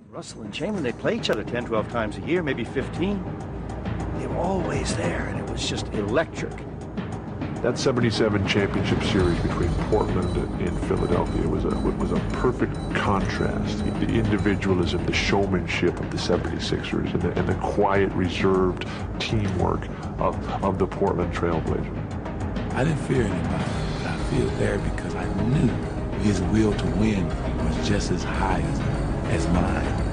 Russell and Chamberlain, they play each other 10, 12 times a year, maybe 15. They were always there, and it was just electric. That 77 championship series between Portland and Philadelphia was a perfect contrast. The individualism, the showmanship of the 76ers, and the quiet, reserved teamwork of the Portland Trailblazers. I didn't fear anybody, but I feared Larry because I knew his will to win was just as high as mine.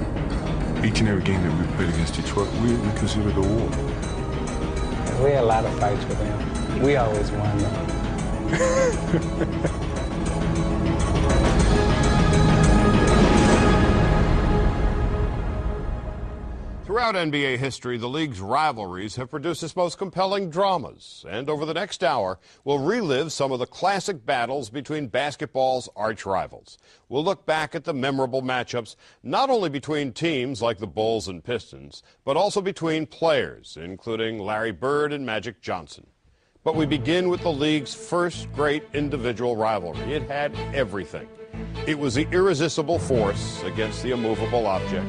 Each and every game that we played against Detroit, we considered a war. We had a lot of fights with them. We always won them. Throughout NBA history, the league's rivalries have produced its most compelling dramas. And over the next hour, we'll relive some of the classic battles between basketball's arch rivals. We'll look back at the memorable matchups, not only between teams like the Bulls and Pistons, but also between players, including Larry Bird and Magic Johnson. But we begin with the league's first great individual rivalry. It had everything. It was the irresistible force against the immovable object.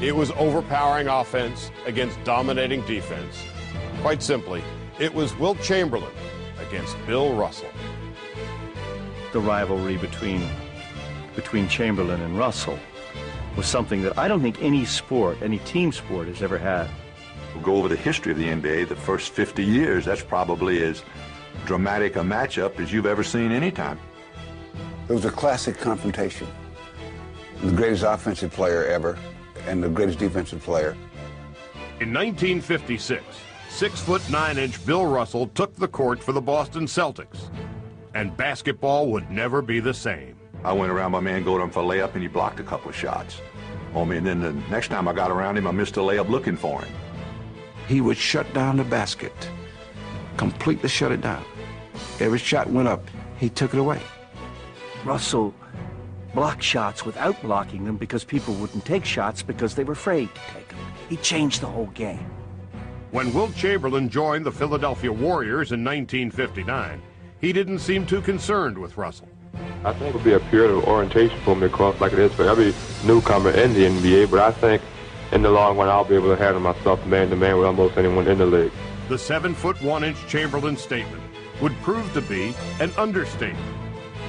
It was overpowering offense against dominating defense. Quite simply, it was Wilt Chamberlain against Bill Russell. The rivalry between Chamberlain and Russell was something that I don't think any sport, any team sport, has ever had. We'll go over the history of the NBA, the first 50 years. That's probably as dramatic a matchup as you've ever seen any time. It was a classic confrontation. The greatest offensive player ever and the greatest defensive player. In 1956, 6'9" Bill Russell took the court for the Boston Celtics, and basketball would never be the same. I went around my man, go to him for a layup, and he blocked a couple of shots on me. And then the next time I got around him, I missed a layup looking for him. He would shut down the basket, completely shut it down. Every shot went up, he took it away. Russell blocked shots without blocking them because people wouldn't take shots because they were afraid to take them. He changed the whole game. When Wilt Chamberlain joined the Philadelphia Warriors in 1959, he didn't seem too concerned with Russell. I think it would be a period of orientation for me, across like it is for every newcomer in the NBA, but I think in the long run I'll be able to handle myself man-to-man with almost anyone in the league. The 7'1" Chamberlain statement would prove to be an understatement.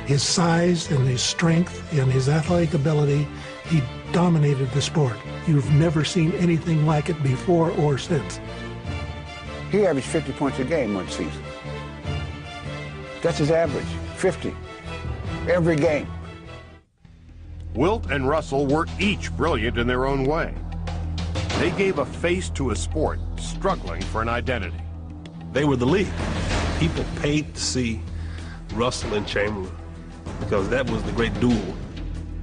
His size and his strength and his athletic ability, he dominated the sport. You've never seen anything like it before or since. He averaged 50 points a game one season. That's his average, 50, every game. Wilt and Russell were each brilliant in their own way. They gave a face to a sport struggling for an identity. They were the league. People paid to see Russell and Chamberlain because that was the great duel.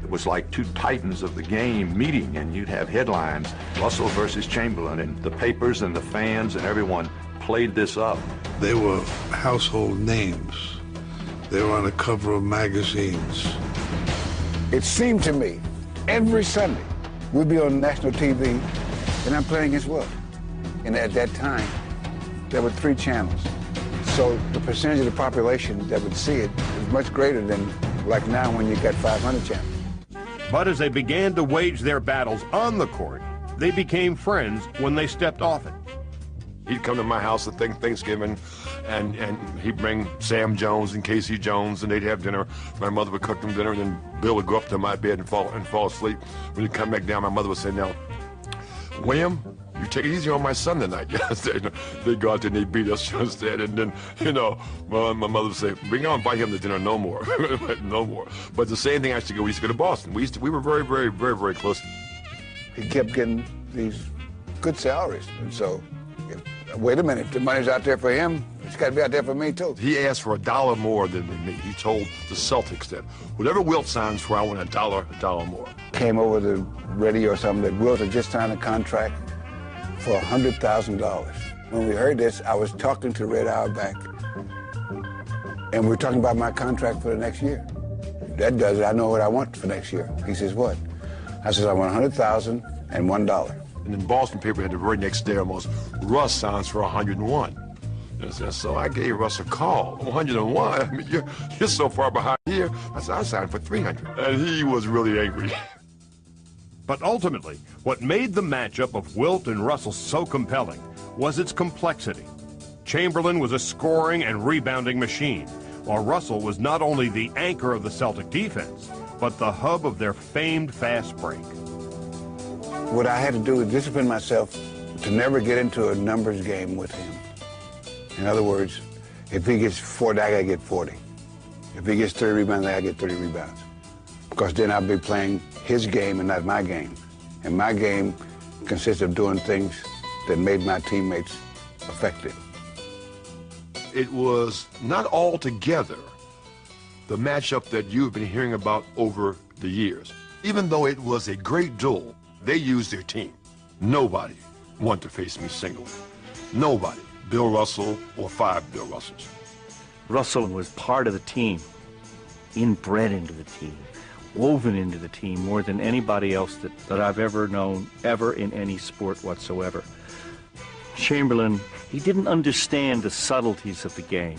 It was like two titans of the game meeting, and you'd have headlines, Russell versus Chamberlain, and the papers and the fans and everyone played this up. They were household names. They were on the cover of magazines. It seemed to me, every Sunday, we'd be on national TV, and I'm playing against Wilt. And at that time, there were 3 channels. So the percentage of the population that would see it was much greater than like now when you got 500 channels. But as they began to wage their battles on the court, they became friends when they stepped off it. He'd come to my house at Thanksgiving, and he'd bring Sam Jones and Casey Jones, and they'd have dinner. My mother would cook them dinner, and then Bill would go up to my bed and fall asleep. When he'd come back down, my mother would say, "Now, William, you take it easy on my son tonight." They'd go out there and they'd beat us instead, and then, my mother would say, "Bring on, invite him to dinner, no more." No more. But the same thing, we used to go to Boston. We were very, very, very, very close. He kept getting these good salaries, and so, wait a minute, if the money's out there for him, it's got to be out there for me too. He asked for $1 more than me. He told the Celtics that whatever Wilt signs for, I want $1 more. Came over the radio or something that Wilt had just signed a contract for $100,000. When we heard this, I was talking to Red Auerbach, and we were talking about my contract for the next year. That does it. I know what I want for next year. He says, "What?" I said, "I want $100,000 and $1." And then Boston paper had the very next day almost, Russ signs for 101. And so I gave Russ a call, 101. I mean, you're so far behind here. I said, I signed for 300. And he was really angry. But ultimately, what made the matchup of Wilt and Russell so compelling was its complexity. Chamberlain was a scoring and rebounding machine, while Russell was not only the anchor of the Celtic defense, but the hub of their famed fast break. What I had to do is discipline myself to never get into a numbers game with him. In other words, if he gets 40, I gotta get 40. If he gets 30 rebounds, I gotta get 30 rebounds. Because then I'll be playing his game and not my game. And my game consists of doing things that made my teammates effective. It was not altogether the matchup that you've been hearing about over the years. Even though it was a great duel, they used their team. Nobody wanted to face me single. Nobody. Bill Russell or 5 Bill Russells. Russell was part of the team, inbred into the team, woven into the team more than anybody else that I've ever known, ever in any sport whatsoever. Chamberlain, he didn't understand the subtleties of the game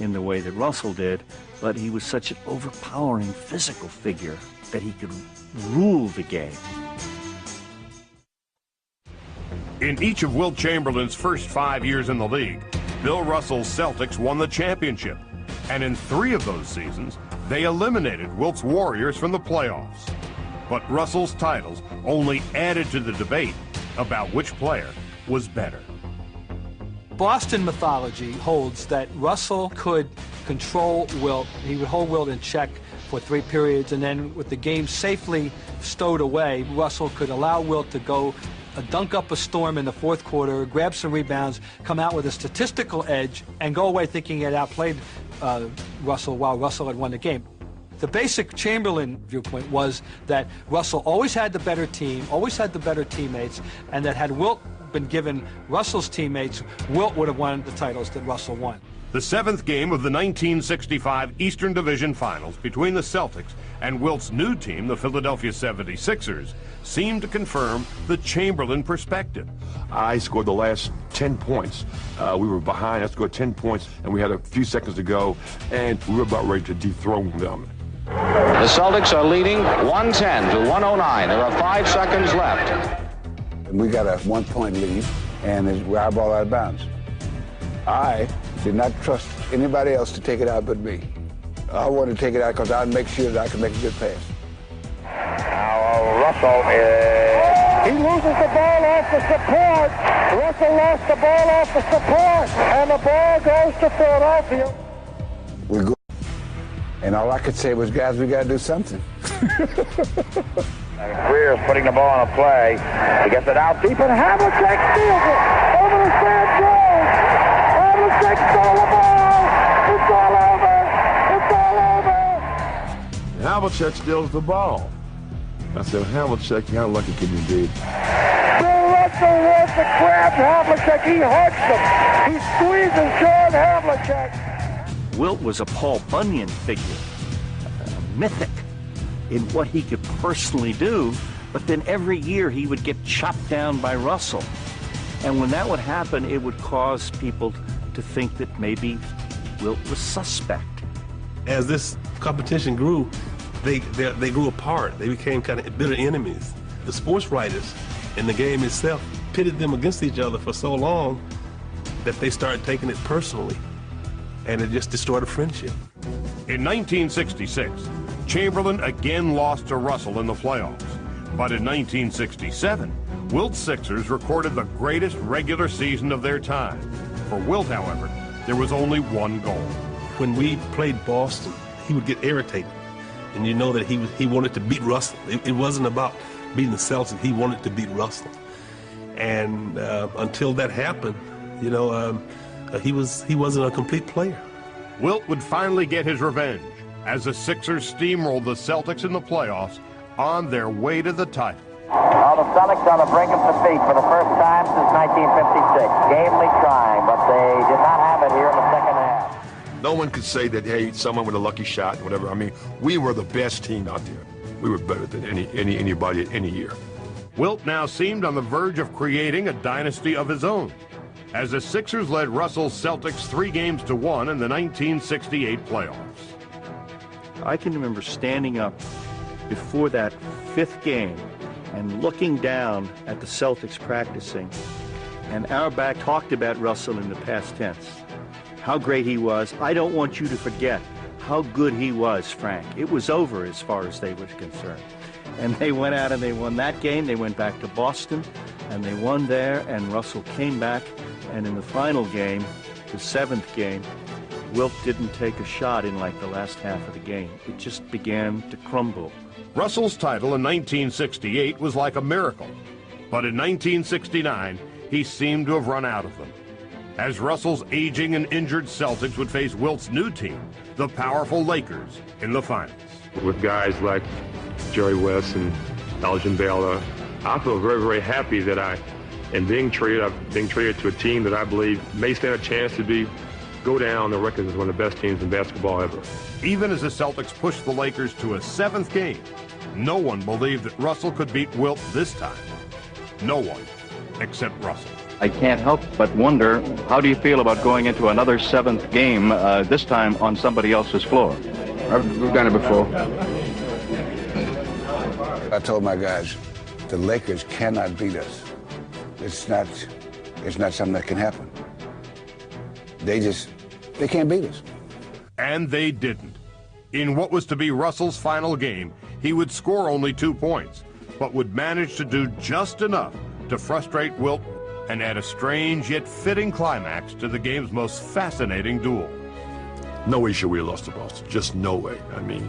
in the way that Russell did, but he was such an overpowering physical figure that he could rule the game. In each of Wilt Chamberlain's first 5 years in the league, Bill Russell's Celtics won the championship. And in 3 of those seasons, they eliminated Wilt's Warriors from the playoffs. But Russell's titles only added to the debate about which player was better. Boston mythology holds that Russell could control Wilt. He would hold Wilt in check for 3 periods, and then with the game safely stowed away, Russell could allow Wilt to go dunk up a storm in the 4th quarter, grab some rebounds, come out with a statistical edge, and go away thinking he had outplayed Russell while Russell had won the game. The basic Chamberlain viewpoint was that Russell always had the better team, always had the better teammates, and that had Wilt been given Russell's teammates, Wilt would have won the titles that Russell won. The 7th game of the 1965 Eastern Division Finals between the Celtics and Wilt's new team, the Philadelphia 76ers, seemed to confirm the Chamberlain perspective. I scored the last 10 points. We were behind. I scored 10 points, and we had a few seconds to go, and we were about ready to dethrone them. The Celtics are leading 110 to 109. There are 5 seconds left. We got a 1-point lead, and we eyeball out of bounds. I did not trust anybody else to take it out but me. I wanted to take it out because I'd make sure that I could make a good pass. Now Russell he loses the ball off the support. Russell lost the ball off the support, and the ball goes to Philadelphia. We go, and all I could say was, guys, we got to do something. Greer's putting the ball on a play. He gets it out deep, and Havlicek steals it over to Sam Jones. Havlicek stole the ball. It's all over. It's all over. Havlicek steals the ball. I said, Havlicek, how lucky can you be? Bill Russell wants to grab Havlicek. He hugs him. He squeezes John Havlicek. Wilt was a Paul Bunyan figure, mythic in what he could personally do, but then every year he would get chopped down by Russell. And when that would happen, it would cause people to think that maybe Wilt was suspect. As this competition grew, they grew apart. They became kind of bitter enemies. The sports writers and the game itself pitted them against each other for so long that they started taking it personally, and it just destroyed a friendship. In 1966, Chamberlain again lost to Russell in the playoffs. But in 1967, Wilt's Sixers recorded the greatest regular season of their time. For Wilt, however, there was only one goal. When we played Boston, he would get irritated. And you know that he wanted to beat Russell. It wasn't about beating the Celtics. He wanted to beat Russell. And until that happened, you know, he wasn't a complete player. Wilt would finally get his revenge as the Sixers steamrolled the Celtics in the playoffs on their way to the title. Now the Celtics on the brink of defeat for the first time since 1956. Gamely trying, but they did not have it here in the second half. No one could say that, hey, someone with a lucky shot, whatever. I mean, we were the best team out there. We were better than anybody any year. Wilt now seemed on the verge of creating a dynasty of his own, as the Sixers led Russell's Celtics 3-1 in the 1968 playoffs. I can remember standing up before that 5th game and looking down at the Celtics practicing, and Auerbach talked about Russell in the past tense, how great he was. I don't want you to forget how good he was, Frank. It was over as far as they were concerned. And they went out and they won that game. They went back to Boston, and they won there, and Russell came back, and in the final game, the 7th game, Wilt didn't take a shot in like the last half of the game. It just began to crumble. Russell's title in 1968 was like a miracle, but in 1969, he seemed to have run out of them. As Russell's aging and injured Celtics would face Wilt's new team, the powerful Lakers, in the finals. With guys like Jerry West and Elgin Baylor, I feel very, very happy that I'm being traded to a team that I believe may stand a chance to go down the record as one of the best teams in basketball ever. Even as the Celtics pushed the Lakers to a 7th game, no one believed that Russell could beat Wilt this time. No one, except Russell. I can't help but wonder, how do you feel about going into another 7th game, this time on somebody else's floor? We've done it before. I told my guys, the Lakers cannot beat us. It's not something that can happen. They can't beat us. And they didn't. In what was to be Russell's final game, he would score only 2 points, but would manage to do just enough to frustrate Wilt and add a strange yet fitting climax to the game's most fascinating duel. No way should we have lost to Boston. Just no way. I mean,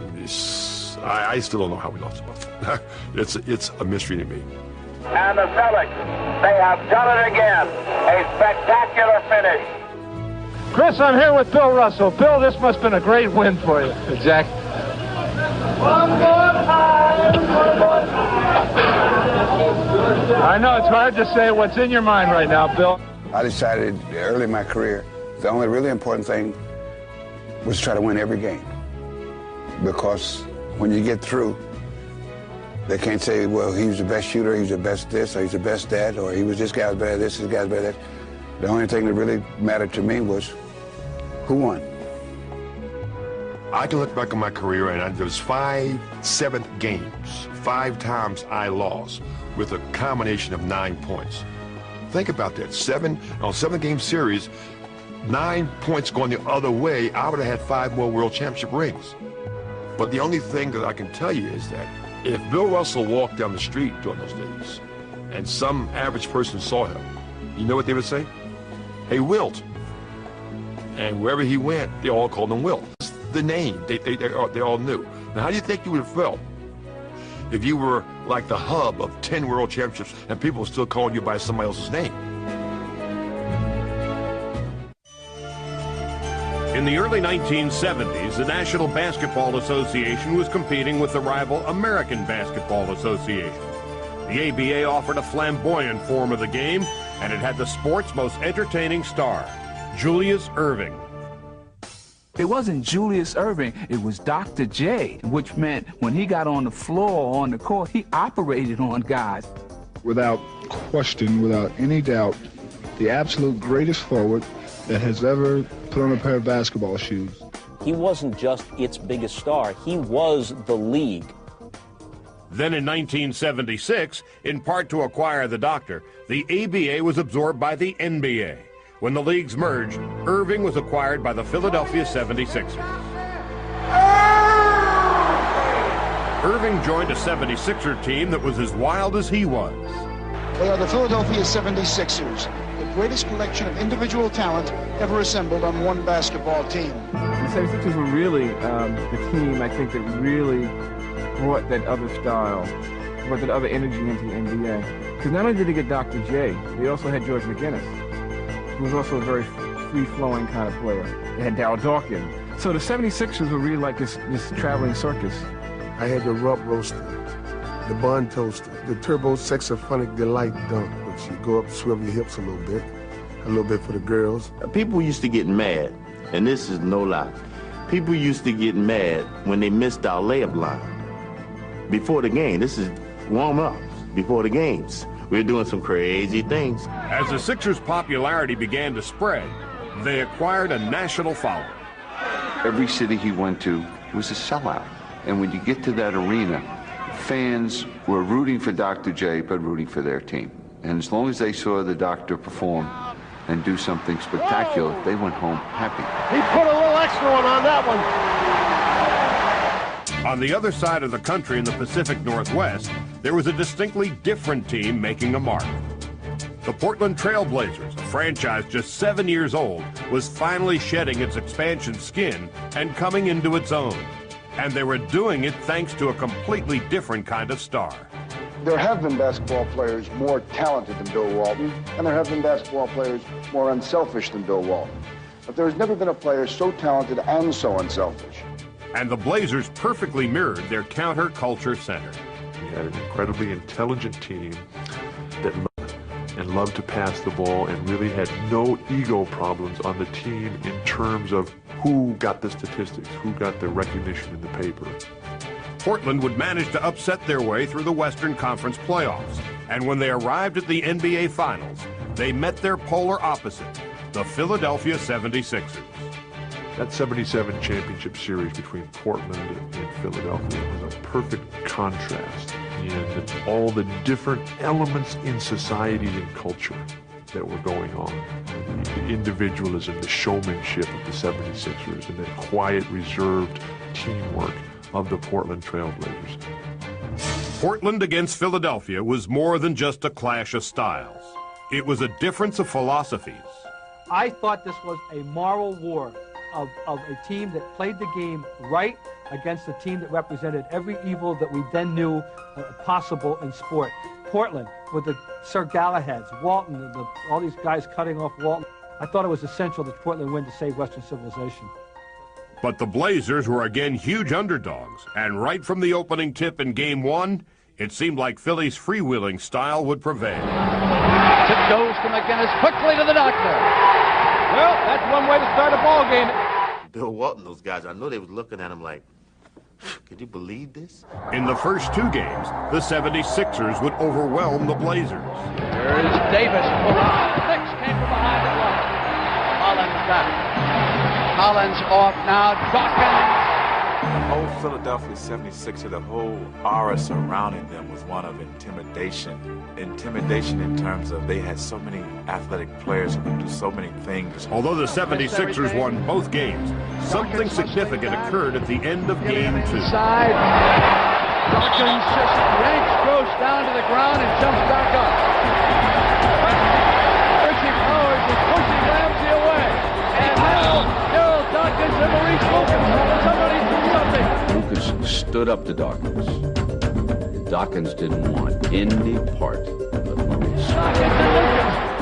I still don't know how we lost to Boston. It's a mystery to me. And the Celtics, they have done it again. A spectacular finish. Chris, I'm here with Bill Russell. Bill, this must have been a great win for you. Jack. One more time. I know it's hard to say what's in your mind right now, Bill. I decided early in my career, the only really important thing was to try to win every game. Because when you get through, they can't say, well, he was the best shooter, he was the best this, or he's the best that, or he was this guy's better this, this guy's better that. The only thing that really mattered to me was who won. I can look back on my career and there was 5 7th games. 5 times I lost with a combination of 9 points. Think about that. 7-game series, 9 points going the other way, I would have had 5 more world championship rings. But the only thing that I can tell you is that if Bill Russell walked down the street during those days and some average person saw him, you know what they would say? Hey, Wilt. And wherever he went, they all called him Wilt. It's the name they all knew. Now, how do you think you would have felt if you were like the hub of 10 world championships and people were still calling you by somebody else's name? In the early 1970s, the National Basketball Association was competing with the rival American Basketball Association. The ABA offered a flamboyant form of the game, and it had the sport's most entertaining star, Julius Erving. It wasn't Julius Erving, it was Dr. J, which meant when he got on the floor, on the court, he operated on guys. Without question, without any doubt, the absolute greatest forward that has ever put on a pair of basketball shoes. He wasn't just its biggest star, he was the league. Then in 1976, in part to acquire the doctor, the ABA was absorbed by the NBA. When the leagues merged, Erving was acquired by the Philadelphia 76ers. Erving joined a 76er team that was as wild as he was. They are the Philadelphia 76ers, the greatest collection of individual talent ever assembled on one basketball team. The 76ers were really the team, I think, that really brought that other style, brought that other energy into the NBA. Because not only did they get Dr. J, they also had George McGinnis, who was also a very free-flowing kind of player. They had Darryl Dawkins. So the 76ers were really like this traveling circus. I had the rub roaster, the bun toaster, the turbo sexophonic delight dunk, which you go up, swivel your hips a little bit for the girls. People used to get mad, and this is no lie. People used to get mad when they missed our layup line. Before the game, this is warm-up before the games. We were doing some crazy things. As the Sixers' popularity began to spread, they acquired a national following. Every city he went to was a sellout. And when you get to that arena, fans were rooting for Dr. J, but rooting for their team. And as long as they saw the doctor perform and do something spectacular, they went home happy. He put a little extra one on that one. On the other side of the country in the Pacific Northwest, there was a distinctly different team making a mark. The Portland Trail Blazers, a franchise just 7 years old, was finally shedding its expansion skin and coming into its own. And they were doing it thanks to a completely different kind of star. There have been basketball players more talented than Bill Walton, and there have been basketball players more unselfish than Bill Walton. But there's never been a player so talented and so unselfish. And the Blazers perfectly mirrored their counter-culture center. We had an incredibly intelligent team that loved to pass the ball and really had no ego problems on the team in terms of who got the statistics, who got the recognition in the paper. Portland would manage to upset their way through the Western Conference playoffs. And when they arrived at the NBA Finals, they met their polar opposite, the Philadelphia 76ers. That 77 championship series between Portland and Philadelphia was a perfect contrast in all the different elements in society and culture that were going on. The individualism, the showmanship of the 76ers, and that quiet, reserved teamwork of the Portland Trail Blazers. Portland against Philadelphia was more than just a clash of styles. It was a difference of philosophies. I thought this was a moral war of a team that played the game right against a team that represented every evil that we then knew possible in sport. Portland, with the Sir Galahads, Walton, all these guys cutting off Walton. I thought it was essential that Portland win to save Western civilization. But the Blazers were again huge underdogs, and right from the opening tip in Game 1, it seemed like Philly's freewheeling style would prevail. Tip goes to McGinnis, quickly to the doctor. Well, that's one way to start a ball game. Bill Walton, those guys, I know they was looking at him like, could you believe this? In the first two games, the 76ers would overwhelm the Blazers. There's Davis. Six came from behind the block. Collins back. Collins off now. Dawkins. The whole Philadelphia 76ers, the whole aura surrounding them was one of intimidation. Intimidation in terms of they had so many athletic players who could do so many things. Although the 76ers won both games, something significant occurred at the end of Game 2. Inside. Dawkins just yanks Gross down to the ground and jumps back up. Richie Powers is pushing Ramsey away. And now Gerald Dawkins and Maurice Lucas. Somebody do something. Lucas stood up to Dawkins. Dawkins didn't want any part of Maurice.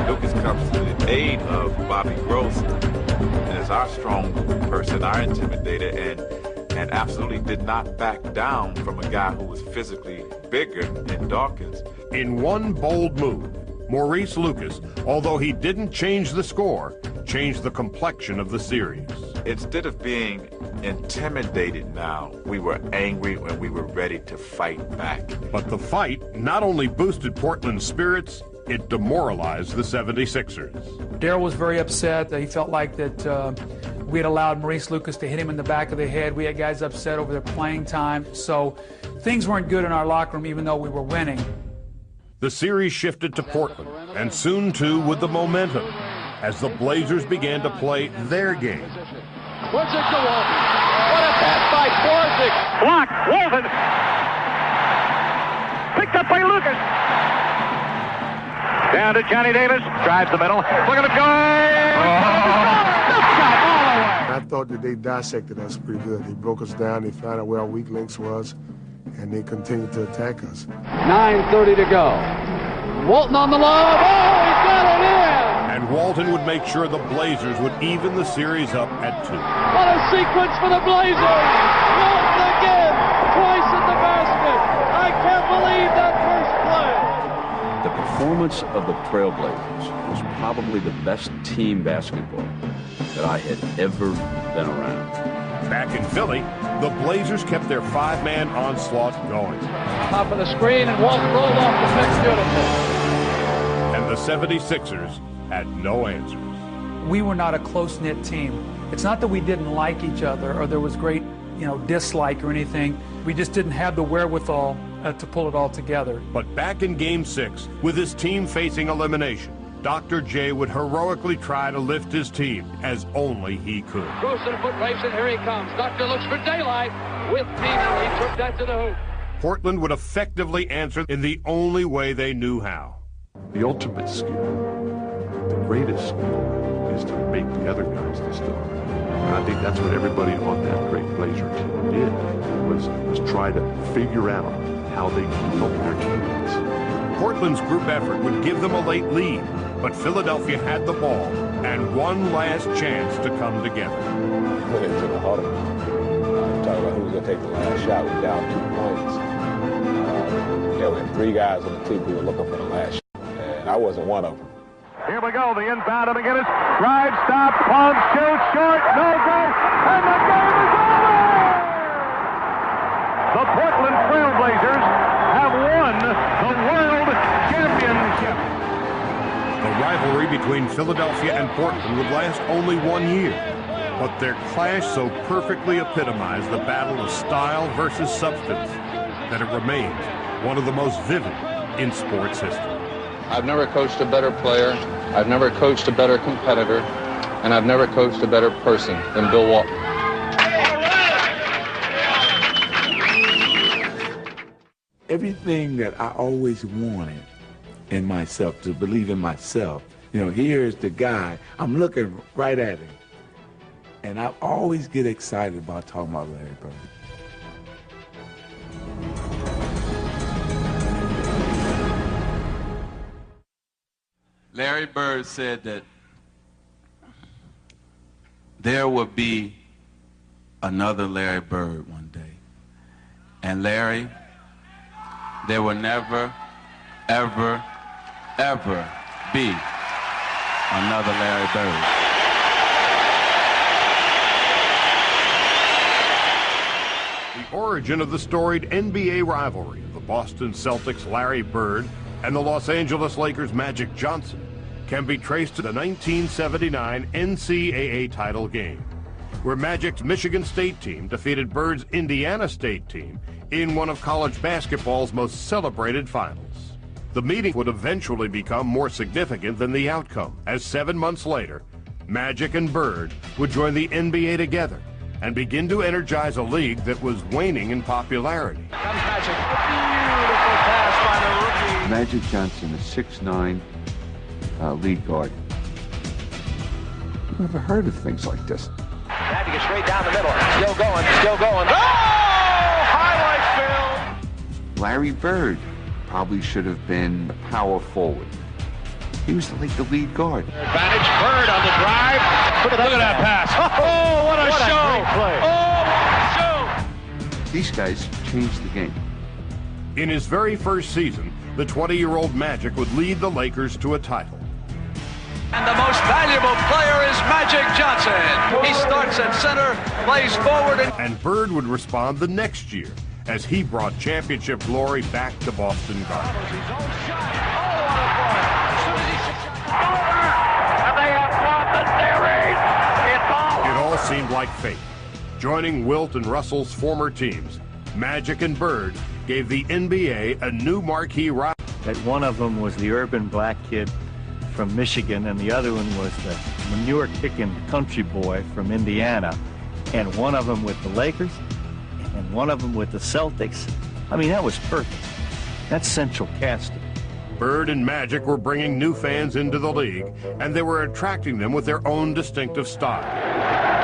Lucas comes to the aid of Bobby Gross as our strong person, our intimidator, and absolutely did not back down from a guy who was physically bigger than Dawkins. In one bold move, Maurice Lucas, although he didn't change the score, changed the complexion of the series. Instead of being intimidated now, we were angry and we were ready to fight back. But the fight not only boosted Portland's spirits, it demoralized the 76ers. Darryl was very upset. He felt like that we had allowed Maurice Lucas to hit him in the back of the head. We had guys upset over their playing time. So things weren't good in our locker room, even though we were winning. The series shifted to Portland, and soon too with the momentum, as the Blazers began to play their game. What's it to Walton? What a pass by Borzik. Blocked. Walton. Picked up by Lucas. Down to Johnny Davis. Drives the middle. Look at him go. I thought that they dissected us pretty good. They broke us down. They found out where our weak links was, and they continued to attack us. 9:30 to go. Walton on the lob. Oh, he's got it in. And Walton would make sure the Blazers would even the series up at 2. What a sequence for the Blazers! Walton again, twice at the basket. I can't believe that first play. The performance of the Trailblazers was probably the best team basketball that I had ever been around. Back in Philly, the Blazers kept their 5-man onslaught going. Top of the screen, and Walton rolled off the pick beautifully. And the 76ers had no answers. We were not a close-knit team. It's not that we didn't like each other or there was great, dislike or anything. We just didn't have the wherewithal to pull it all together. But back in Game 6, with his team facing elimination, Dr. J would heroically try to lift his team as only he could. Goes to the foot race, and here he comes. Doctor looks for daylight with meaning. He took that to the hoop. Portland would effectively answer in the only way they knew how. The ultimate skill, the greatest skill, is to make the other guys the star. And I think that's what everybody on that great Blazer team did, was try to figure out how they could help their teammates. Portland's group effort would give them a late lead, but Philadelphia had the ball and one last chance to come together. Went into the huddle. Talking about who was going to take the last shot. We were down 2 points. Yeah, we had 3 guys on the team who were looking for the last shot, and I wasn't one of them. Here we go, the inbound of McGinnis. Drive, stop, pump, shoot, short, no good, and the game is over! The Portland Trailblazers have won the World Championship. The rivalry between Philadelphia and Portland would last only 1 year, but their clash so perfectly epitomized the battle of style versus substance that it remains one of the most vivid in sports history. I've never coached a better player, I've never coached a better competitor, and I've never coached a better person than Bill Walton. Everything that I always wanted in myself, to believe in myself, you know, here's the guy, I'm looking right at him. And I always get excited about talking about Larry Bird. Larry Bird said that there would be another Larry Bird one day. And Larry, there will never, ever, ever be another Larry Bird. The origin of the storied NBA rivalry of the Boston Celtics' Larry Bird and the Los Angeles Lakers' Magic Johnson can be traced to the 1979 NCAA title game, where Magic's Michigan State team defeated Bird's Indiana State team in one of college basketball's most celebrated finals. The meeting would eventually become more significant than the outcome, as 7 months later, Magic and Bird would join the NBA together and begin to energize a league that was waning in popularity. Comes Magic, a beautiful pass by the rookie. Magic Johnson, a 6'9" lead guard. I've never heard of things like this. Magic is straight down the middle, still going, Oh! Highlight film! Larry Bird probably should have been a power forward. He was like the lead guard. Advantage, Bird on the drive. Look at that pass. Oh, what a show! Oh, what a show! These guys changed the game. In his very first season, the 20-year-old Magic would lead the Lakers to a title. And the most valuable player is Magic Johnson. He starts at center, plays forward, and Bird would respond the next year as he brought championship glory back to Boston Garden. It all seemed like fate. Joining Wilt and Russell's former teams, Magic and Bird gave the NBA a new marquee rival. That one of them was the urban black kid from Michigan, and the other one was the manure-kicking country boy from Indiana, and one of them with the Lakers, and one of them with the Celtics. I mean, that was perfect. That's central casting. Bird and Magic were bringing new fans into the league, and they were attracting them with their own distinctive style.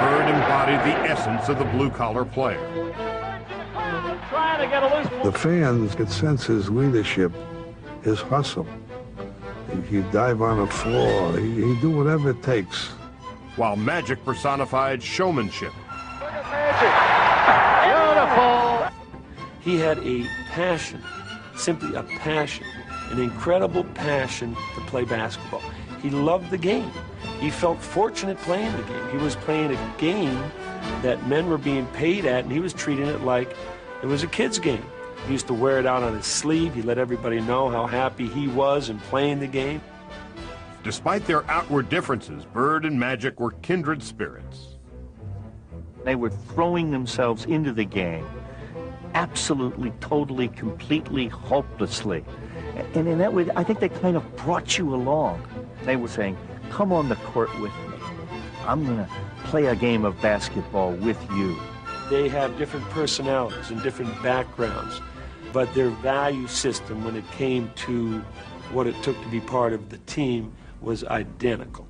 Bird embodied the essence of the blue-collar player. The fans could sense his leadership, his hustle. He'd dive on the floor. He'd do whatever it takes. While Magic personified showmanship. Beautiful! He had a passion, simply a passion, an incredible passion to play basketball. He loved the game. He felt fortunate playing the game. He was playing a game that men were being paid at, and he was treating it like it was a kid's game. He used to wear it out on his sleeve. He let everybody know how happy he was in playing the game. Despite their outward differences, Bird and Magic were kindred spirits. They were throwing themselves into the game absolutely, totally, completely, hopelessly. And in that way, I think they kind of brought you along. They were saying, come on the court with me. I'm going to play a game of basketball with you. They have different personalities and different backgrounds, but their value system when it came to what it took to be part of the team was identical.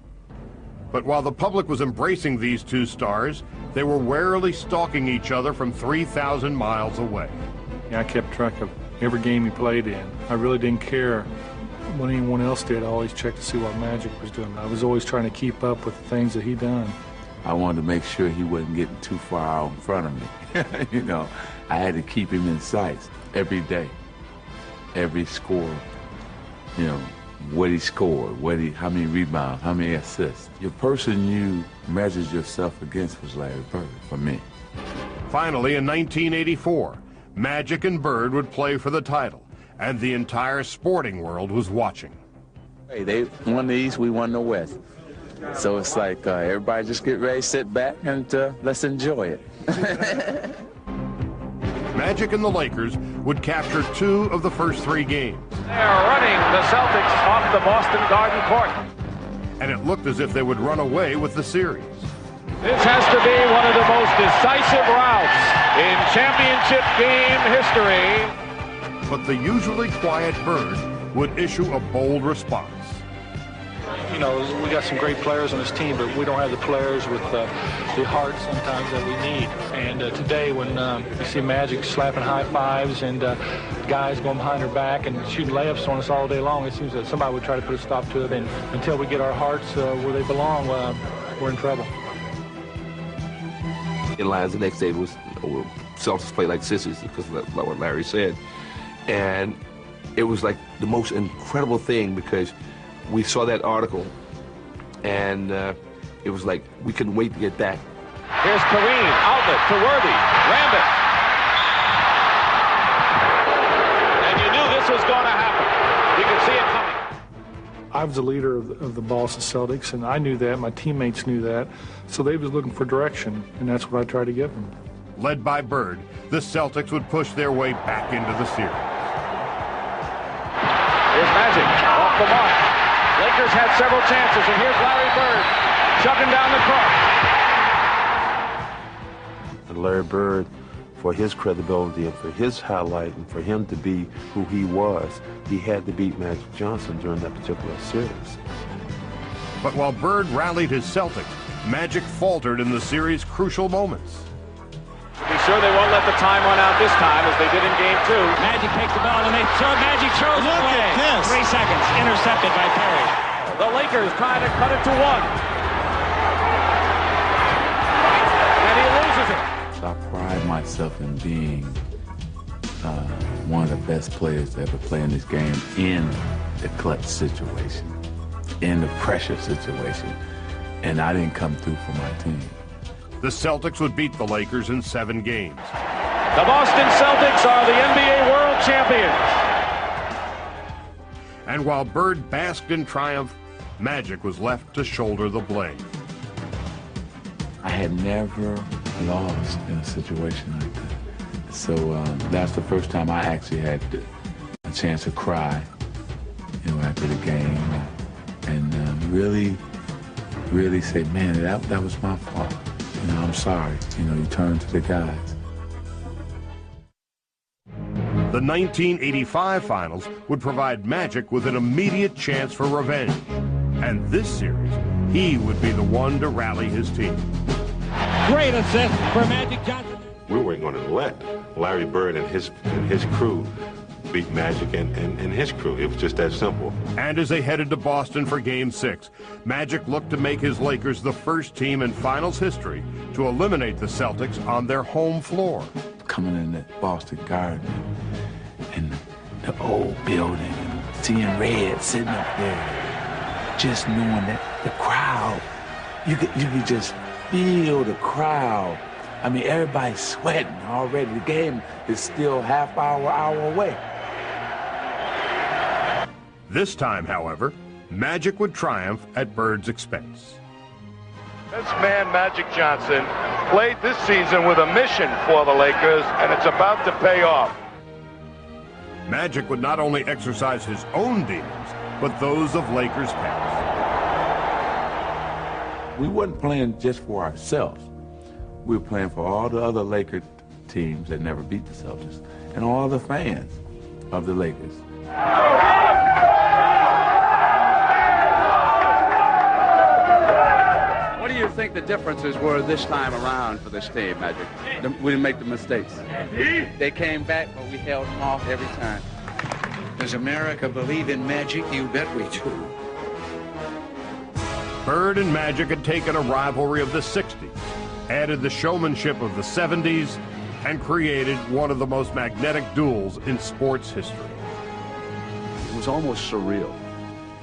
But while the public was embracing these two stars, they were warily stalking each other from 3,000 miles away. Yeah, I kept track of every game he played in. I really didn't care what anyone else did. I always checked to see what Magic was doing. I was always trying to keep up with the things that he done. I wanted to make sure he wasn't getting too far out in front of me. You know, I had to keep him in sight every day, every score, you know, what he scored, how many rebounds, how many assists. Your person you measured yourself against was Larry Bird, for me. Finally, in 1984, Magic and Bird would play for the title, and the entire sporting world was watching. Hey, they won the East, we won the West. So it's like everybody just get ready, sit back, and let's enjoy it. Magic and the Lakers would capture 2 of the first 3 games. They're running the Celtics off the Boston Garden court. And it looked as if they would run away with the series. This has to be one of the most decisive routes in championship game history. But the usually quiet Bird would issue a bold response. You know, we got some great players on this team, but we don't have the players with the heart sometimes that we need. And today, when you see Magic slapping high fives and guys going behind their back and shooting layups on us all day long, it seems that somebody would try to put a stop to it. And until we get our hearts where they belong, we're in trouble. In lines the next day was Celtics play like sissies, because like what Larry said. And it was like the most incredible thing, because we saw that article, and it was like we couldn't wait to get back. Here's Kareem, outlet to Worthy, rammed it. And you knew this was going to happen. You could see it coming. I was the leader of the Boston Celtics, and I knew that. My teammates knew that. So they was looking for direction, and that's what I tried to give them. Led by Bird, the Celtics would push their way back into the series. Here's Magic, off the mark. Lakers had several chances, and here's Larry Bird chugging down the court. And Larry Bird, for his credibility and for his highlight and for him to be who he was, he had to beat Magic Johnson during that particular series. But while Bird rallied his Celtics, Magic faltered in the series' crucial moments. To be sure they won't let the time run out this time, as they did in Game 2. Magic takes the ball, and Magic throws it away. Look at this. 3 seconds, intercepted by Perry. The Lakers trying to cut it to 1. And he loses it. I pride myself in being one of the best players to ever play in this game in the clutch situation, in the pressure situation, and I didn't come through for my team. The Celtics would beat the Lakers in 7 games. The Boston Celtics are the NBA World Champions. And while Bird basked in triumph, Magic was left to shoulder the blame. I had never lost in a situation like that. So that's the first time I actually had a chance to cry, you know, after the game, and really say, man, that was my fault. You know, I'm sorry. You know, you turn to the guys. The 1985 finals would provide Magic with an immediate chance for revenge. And this series, he would be the one to rally his team. Great assist for Magic Johnson. We weren't going to let Larry Bird and his crew beat Magic and his crew. It was just that simple. And as they headed to Boston for Game 6, Magic looked to make his Lakers the first team in finals history to eliminate the Celtics on their home floor. Coming in the Boston Garden and the old building, and seeing Red sitting up there, just knowing that the crowd, you could just feel the crowd. I mean, everybody's sweating already. The game is still half hour away. This time, however, Magic would triumph at Bird's expense. This man, Magic Johnson, played this season with a mission for the Lakers, and it's about to pay off. Magic would not only exercise his own demons, but those of Lakers past. We wasn't playing just for ourselves. We were playing for all the other Laker teams that never beat the Celtics, and all the fans of the Lakers. What do you think the differences were this time around for this team, Magic? We didn't make the mistakes. They came back, but we held them off every time. Does America believe in magic? You bet we do. Bird and Magic had taken a rivalry of the 60s, added the showmanship of the 70s, and created one of the most magnetic duels in sports history. It was almost surreal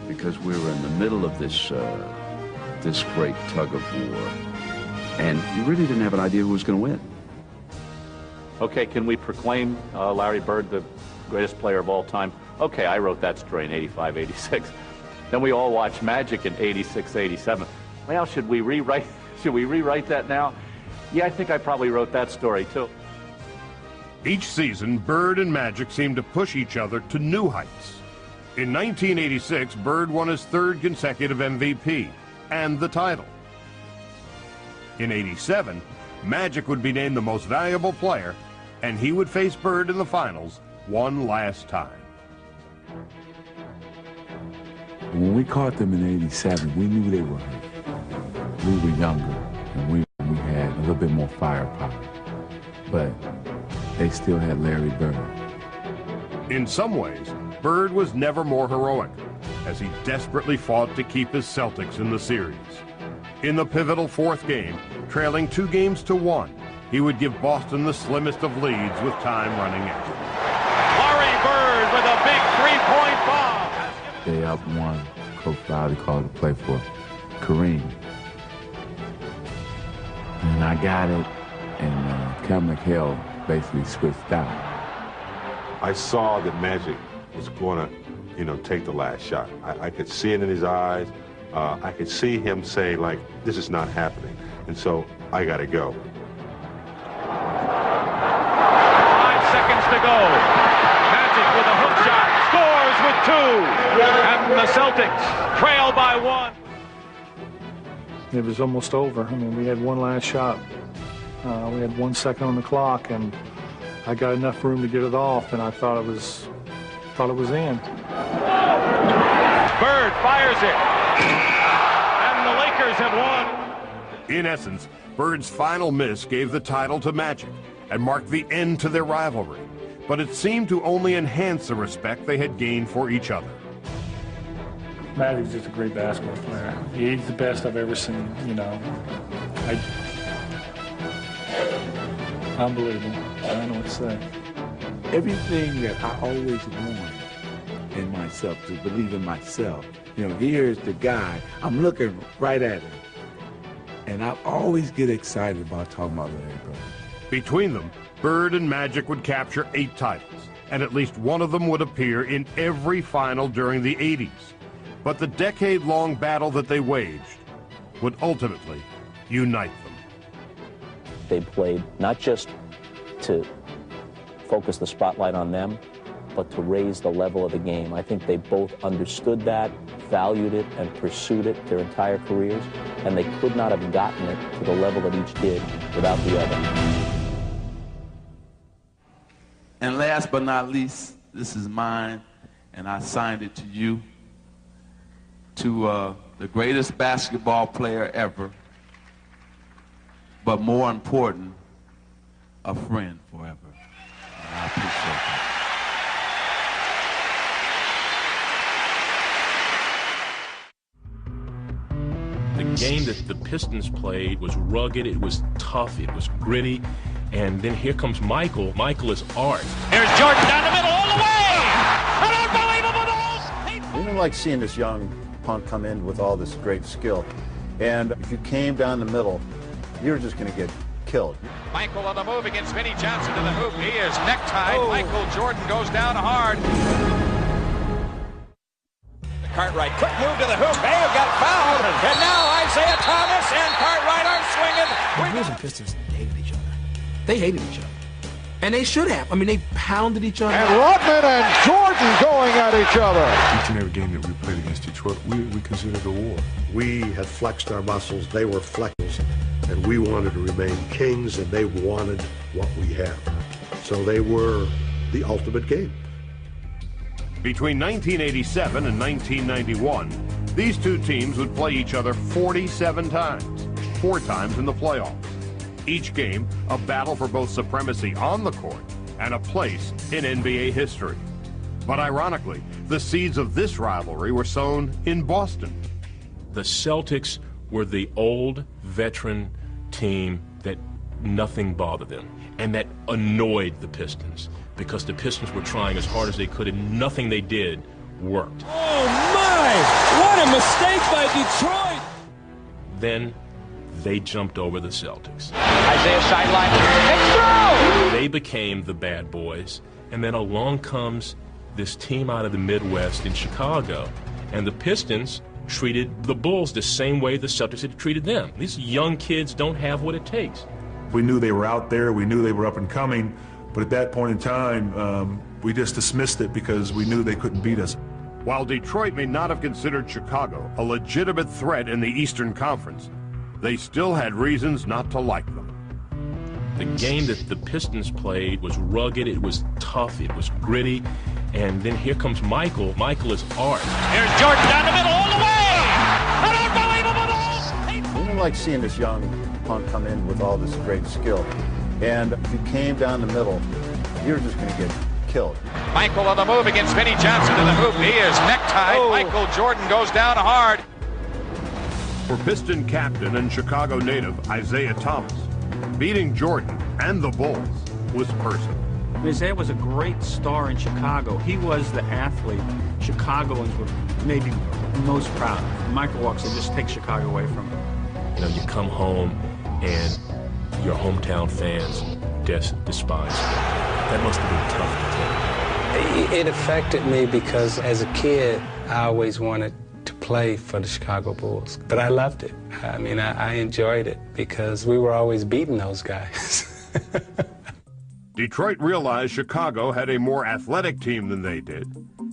because we were in the middle of this this great tug of war, and you really didn't have an idea who was going to win. Okay, can we proclaim Larry Bird the greatest player of all time? Okay, I wrote that story in 85, 86. Then we all watched Magic in 86, 87. Well, should we rewrite that now? Yeah, I think I probably wrote that story too. Each season, Bird and Magic seemed to push each other to new heights. In 1986, Bird won his third consecutive MVP and the title. In 87, Magic would be named the most valuable player, and he would face Bird in the finals one last time. When we caught them in '87, we knew they were hurt. We were younger, and we had a little bit more firepower. But they still had Larry Bird. In some ways, Bird was never more heroic, as he desperately fought to keep his Celtics in the series. In the pivotal fourth game, trailing 2-1, he would give Boston the slimmest of leads with time running out. Larry Bird with a big three-point bomb. They up one. Coach Bowdy called to play for Kareem. And I got it, and Kel McHale basically switched out. I saw that Magic was going to, take the last shot. I could see it in his eyes. I could see him say, like, this is not happening. And so I got to go. 5 seconds to go. Magic with a hook shot. Scores with 2. And the Celtics trail by 1. It was almost over. I mean, we had one last shot. We had 1 second on the clock, and I got enough room to get it off, and I thought it was in. Bird fires it. And the Lakers have won. In essence, Bird's final miss gave the title to Magic and marked the end to their rivalry. But it seemed to only enhance the respect they had gained for each other. Magic's just a great basketball player. He's the best I've ever seen, Unbelievable. I don't know what to say. Everything that I always wanted in myself, to believe in myself. Here's the guy. I'm looking right at him. And I always get excited about talking about Larry Bird. Between them, Bird and Magic would capture 8 titles, and at least one of them would appear in every final during the 80s. But the decade-long battle that they waged would ultimately unite them. They played not just to focus the spotlight on them, but to raise the level of the game. I think they both understood that, valued it, and pursued it their entire careers, and they could not have gotten it to the level that each did without the other. And last but not least, this is mine, and I signed it to you, to the greatest basketball player ever, but more important, a friend forever. And I appreciate that. The game that the Pistons played was rugged, it was tough, it was gritty, and then here comes Michael. Michael is art. Here's Jordan down the middle, all the way! An unbelievable goal! We didn't like seeing this young punk come in with all this great skill. And if you came down the middle, you were just going to get killed. Michael on the move against Vinnie Johnson to the hoop. He is necktied. Michael Jordan goes down hard. The Cartwright, quick move to the hoop. Hey, got fouled. And now Isaiah Thomas and Cartwright are swinging. The Bulls and Pistons hated each other. They hated each other. And they should have. I mean, they pounded each other. And Rodman and Jordan going at each other. Each and every game that we played against Detroit, we considered a war. We had flexed our muscles. They were flexed. And we wanted to remain kings, and they wanted what we have. So they were the ultimate game. Between 1987 and 1991, these two teams would play each other 47 times, 4 times in the playoffs. Each game, a battle for both supremacy on the court and a place in NBA history. But ironically, the seeds of this rivalry were sown in Boston. The Celtics were the old veteran team that nothing bothered them and that annoyed the Pistons because the Pistons were trying as hard as they could and nothing they did worked. Oh my! What a mistake by Detroit! Then they jumped over the Celtics. Isaiah sideline. It's through! They became the bad boys, and then along comes this team out of the Midwest in Chicago, and the Pistons treated the Bulls the same way the Celtics had treated them. These young kids don't have what it takes. We knew they were out there, we knew they were up and coming, but at that point in time, we just dismissed it because we knew they couldn't beat us. While Detroit may not have considered Chicago a legitimate threat in the Eastern Conference, they still had reasons not to like them. The game that the Pistons played was rugged, it was tough, it was gritty, and then here comes Michael. Michael is art. Here's Jordan down the middle all the way! An unbelievable goal! We didn't like seeing this young punk come in with all this great skill. And if you came down the middle, you were just going to get killed. Michael on the move against Vinnie Johnson to the hoop. He is necktied. Oh. Michael Jordan goes down hard. For Piston captain and Chicago native Isaiah Thomas, beating Jordan and the Bulls was personal. Isaiah was a great star in Chicago. He was the athlete Chicagoans were maybe most proud of. Michael walks in, just takes Chicago away from him. You know, you come home and your hometown fans despise you. That must have been tough to take. It affected me because as a kid, I always wanted to play for the Chicago Bulls. But I loved it. I mean, I enjoyed it because we were always beating those guys. Detroit realized Chicago had a more athletic team than they did,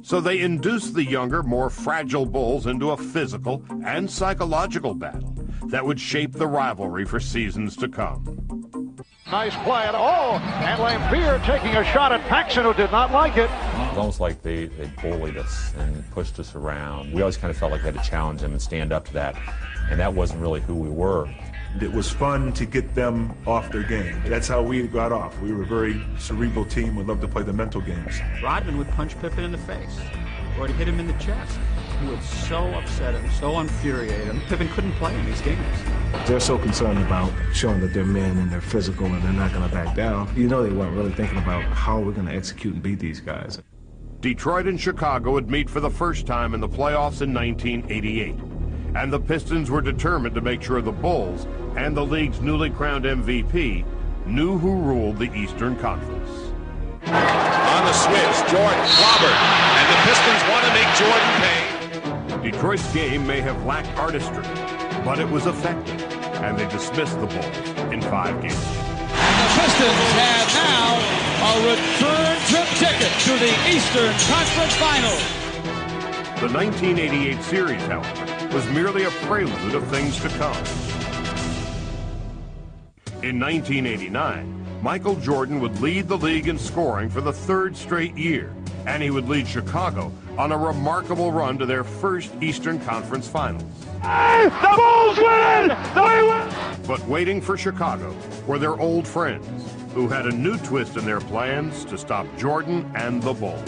so they induced the younger, more fragile Bulls into a physical and psychological battle that would shape the rivalry for seasons to come. Nice play, and Lampier taking a shot at Paxson, who did not like it. It was almost like they bullied us and pushed us around. We always kind of felt like we had to challenge them and stand up to that, and that wasn't really who we were. It was fun to get them off their game. That's how we got off. We were a very cerebral team. We loved to play the mental games. Rodman would punch Pippen in the face, or he'd hit him in the chest. He would so upset him, so infuriate him. Pippen couldn't play in these games. They're so concerned about showing that they're men and they're physical and they're not going to back down. You know, they weren't really thinking about how we're going to execute and beat these guys. Detroit and Chicago would meet for the first time in the playoffs in 1988. And the Pistons were determined to make sure the Bulls and the league's newly crowned MVP knew who ruled the Eastern Conference. On the switch, Jordan clobbered, and the Pistons want to make Jordan pay. Detroit's game may have lacked artistry, but it was effective, and they dismissed the Bulls in 5 games. And the Pistons have now a return trip ticket to the Eastern Conference Finals. The 1988 series, however, was merely a prelude of things to come. In 1989, Michael Jordan would lead the league in scoring for the 3rd straight year, and he would lead Chicago on a remarkable run to their first Eastern Conference Finals. Hey, the Bulls win! They win! But waiting for Chicago were their old friends, who had a new twist in their plans to stop Jordan and the Bulls.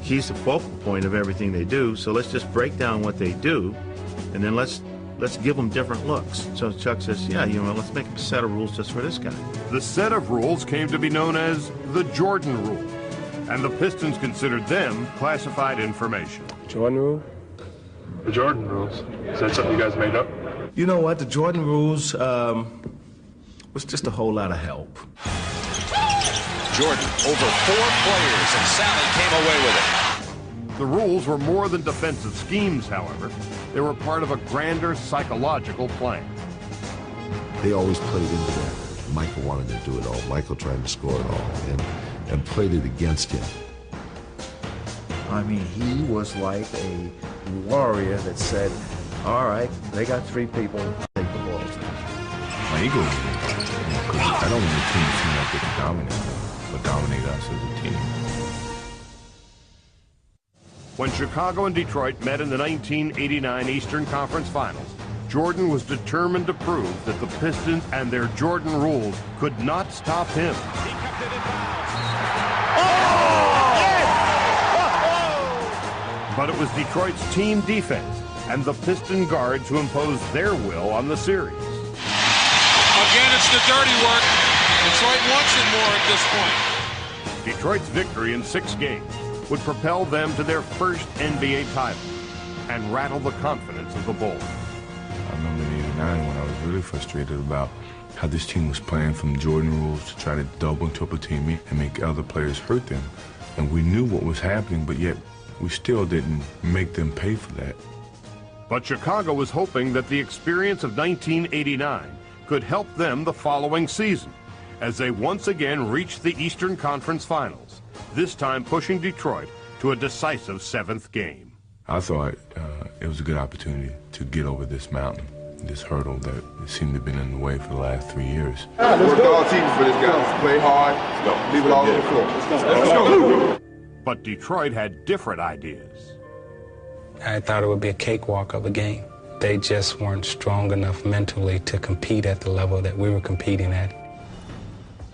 He's the focal point of everything they do, so let's just break down what they do, and then let's give them different looks. So Chuck says, yeah, let's make a set of rules just for this guy. The set of rules came to be known as the Jordan Rule, and the Pistons considered them classified information. Jordan rule? The Jordan rules. Is that something you guys made up? You know what? The Jordan rules was just a whole lot of help. Jordan over 4 players, and Sally came away with it. The rules were more than defensive schemes, however. They were part of a grander psychological plan. They always played into that. Michael wanted to do it all. Michael tried to score it all and played it against him. I mean, he was like a warrior that said, all right, they got three people, take the balls. My ego was involved, because I don't want the team to seem like they can dominate them, but dominate us as a team. When Chicago and Detroit met in the 1989 Eastern Conference Finals, Jordan was determined to prove that the Pistons and their Jordan rules could not stop him. He kept it in bounds. But it was Detroit's team defense and the Piston guards who imposed their will on the series. Again, it's the dirty work. Detroit wants it more at this point. Detroit's victory in 6 games would propel them to their first NBA title and rattle the confidence of the Bulls. I remember in '89 when I was really frustrated about how this team was playing from Jordan rules to try to double and triple team me and make other players hurt them. And we knew what was happening, but yet we still didn't make them pay for that. But Chicago was hoping that the experience of 1989 could help them the following season as they once again reached the Eastern Conference Finals, this time pushing Detroit to a decisive 7th game. I thought it was a good opportunity to get over this mountain, this hurdle that seemed to have been in the way for the last 3 years. Work all season for this guy. Play hard. Leave it all on the floor. Let's go. But Detroit had different ideas. I thought it would be a cakewalk of a game. They just weren't strong enough mentally to compete at the level that we were competing at.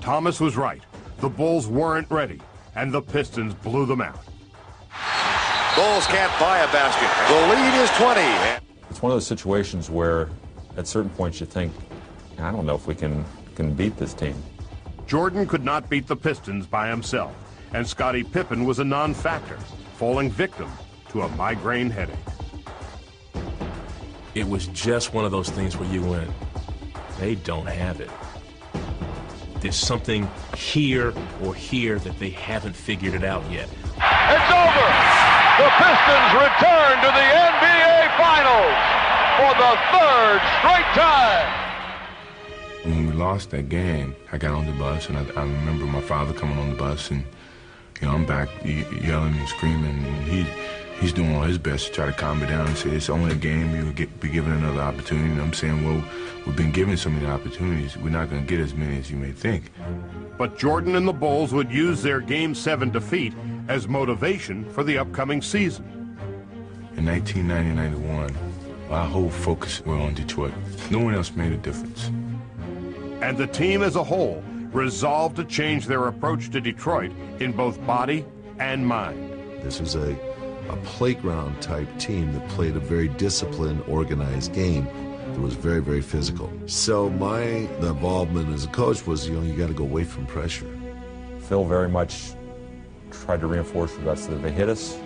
Thomas was right. The Bulls weren't ready, and the Pistons blew them out. Bulls can't buy a basket. The lead is 20. It's one of those situations where at certain points you think, I don't know if we can beat this team. Jordan could not beat the Pistons by himself, and Scottie Pippen was a non-factor, falling victim to a migraine headache. It was just one of those things where you went, they don't have it. There's something here or here that they haven't figured it out yet. It's over. The Pistons return to the NBA Finals for the 3rd straight time. When we lost that game, I got on the bus, and I remember my father coming on the bus, and I'm back yelling and screaming, and he's doing all his best to try to calm me down and say, it's only a game, you'll be given another opportunity. And I'm saying, well, we've been given so many opportunities, we're not going to get as many as you may think. But Jordan and the Bulls would use their Game 7 defeat as motivation for the upcoming season. In 1990-91, our whole focus was on Detroit. No one else made a difference. And the team as a whole resolved to change their approach to Detroit in both body and mind. This was a playground type team that played a very disciplined, organized game that was very, very physical. So my involvement as a coach was, you got to go away from pressure. Phil very much tried to reinforce with us that if they hit us,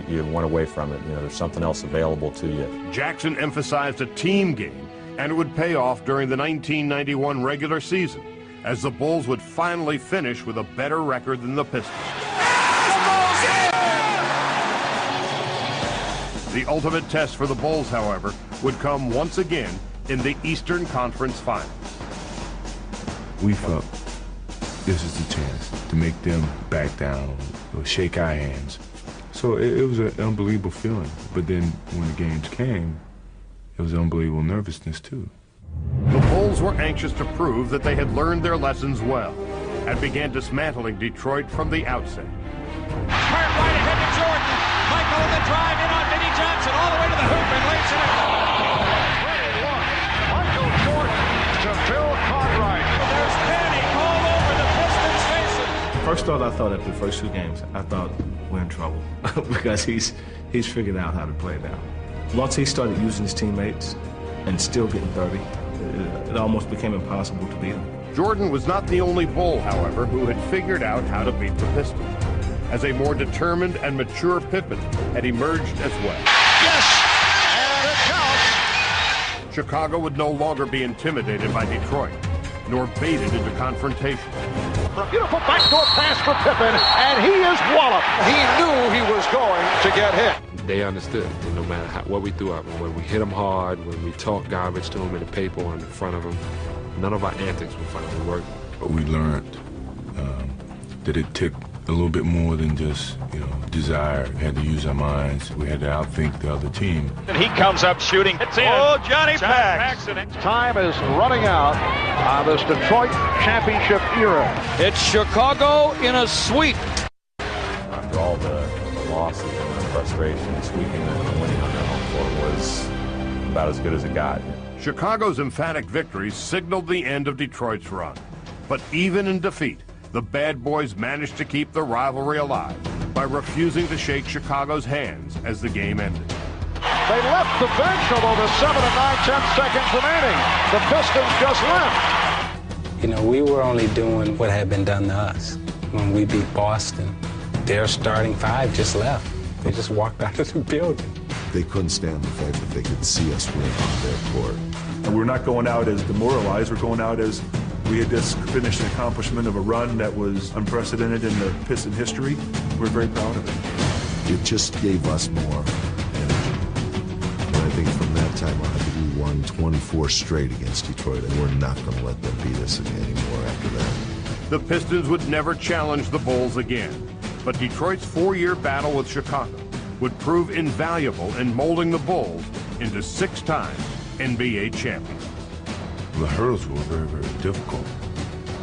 you went away from it. There's something else available to you. Jackson emphasized a team game, and it would pay off during the 1991 regular season, as the Bulls would finally finish with a better record than the Pistons. The ultimate test for the Bulls, however, would come once again in the Eastern Conference Finals. We felt this is the chance to make them back down or shake our hands. So it was an unbelievable feeling. But then when the games came, it was unbelievable nervousness too. The Bulls were anxious to prove that they had learned their lessons well and began dismantling Detroit from the outset. Hurt right ahead to Jordan. Michael with the drive in on Vinnie Johnson all the way to the hoop and lays it in. Great look. Michael Jordan to Bill Cartwright. There's panic all over the Pistons' faces. First thought I thought after the first 2 games, I thought we're in trouble because he's figured out how to play now. Once he started using his teammates and still getting 30, it almost became impossible to beat him. Jordan was not the only Bull, however, who had figured out how to beat the Pistons, as a more determined and mature Pippen had emerged as well. Yes! And it counts! Chicago would no longer be intimidated by Detroit, nor baited into confrontation. Beautiful backdoor pass for Pippen, and he is walloped. He knew he was going to get hit. They understood that no matter what we threw at them, when we hit them hard, when we talked garbage to them in the paper or in front of them, none of our antics would finally work. But we learned that it took a little bit more than just, desire. We had to use our minds. We had to outthink the other team. And he comes up shooting. It's in. Oh, Johnny Paxson. Time is running out on this Detroit championship era. It's Chicago in a sweep. After all the losses and the frustration, sweeping and winning on their home floor was about as good as it got. Chicago's emphatic victory signaled the end of Detroit's run. But even in defeat, the Bad Boys managed to keep the rivalry alive by refusing to shake Chicago's hands as the game ended. They left the bench, although there's 7 and 9/10 seconds remaining. The Pistons just left. We were only doing what had been done to us. When we beat Boston, their starting 5 just left. They just walked out of the building. They couldn't stand the fact that they could see us win on their court. And we're not going out as demoralized. We're going out as we had just finished the accomplishment of a run that was unprecedented in the Piston history. We're very proud of it. It just gave us more energy. And I think from that time on, we won 24 straight against Detroit, and we're not going to let them beat us anymore after that. The Pistons would never challenge the Bulls again, but Detroit's 4-year battle with Chicago would prove invaluable in molding the Bulls into 6-time NBA champions. The hurdles were very, very difficult,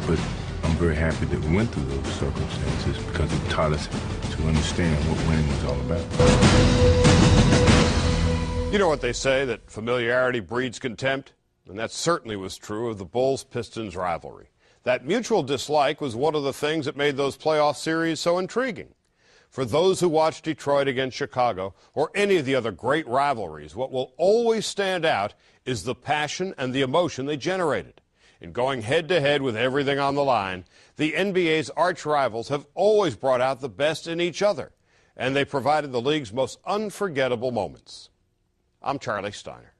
but I'm very happy that we went through those circumstances because it taught us to understand what winning was all about. You know what they say, that familiarity breeds contempt? And that certainly was true of the Bulls-Pistons rivalry. That mutual dislike was one of the things that made those playoff series so intriguing. For those who watch Detroit against Chicago, or any of the other great rivalries, what will always stand out is the passion and the emotion they generated. In going head-to-head with everything on the line, the NBA's arch rivals have always brought out the best in each other, and they provided the league's most unforgettable moments. I'm Charlie Steiner.